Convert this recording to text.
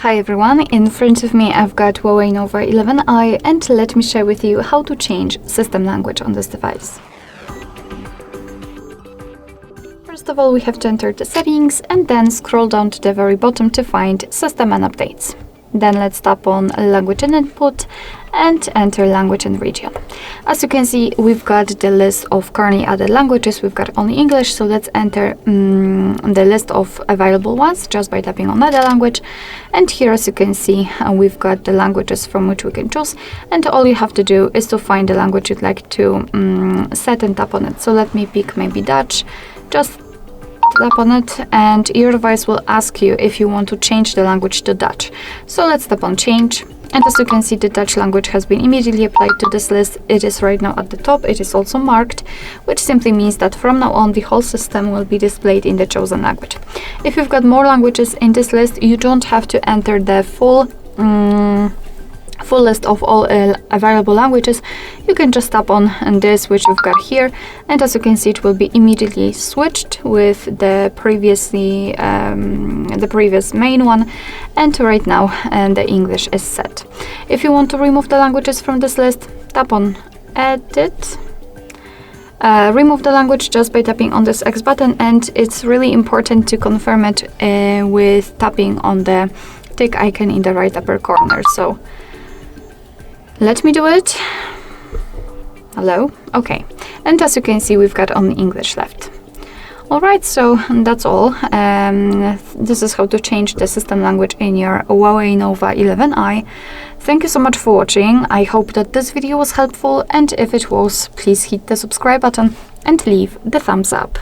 Hi everyone, in front of me I've got HUAWEI Nova 11i and let me share with you how to change system language on this device. First of all, we have to enter the settings and then scroll down to the very bottom to find System and Updates. Then let's tap on Language and Input and enter Language and Region. As you can see, we've got the list of currently added languages. We've got only English, so let's enter the list of available ones just by tapping on Add a Language. And here, as you can see, we've got the languages from which we can choose. And all you have to do is to find the language you'd like to set and tap on it. So let me pick maybe Dutch. Just tap on it and your device will ask you if you want to change the language to Dutch. So let's tap on Change. And as you can see, the Dutch language has been immediately applied to this list. It is right now at the top. It is also marked, which simply means that from now on, the whole system will be displayed in the chosen language. If you've got more languages in this list, you don't have to enter the full list of all available languages. You can just tap on this, which we've got here, and as you can see, it will be immediately switched with the previous main one, and right now the English is set. If you want to remove the languages from this list, tap on Edit. Remove the language just by tapping on this X button, and it's really important to confirm it with tapping on the tick icon in the right upper corner. So let me do it. Hello? Okay. And as you can see, we've got only English left. Alright, so that's all. This is how to change the system language in your HUAWEI Nova 11i. Thank you so much for watching. I hope that this video was helpful, and if it was, please hit the subscribe button and leave the thumbs up.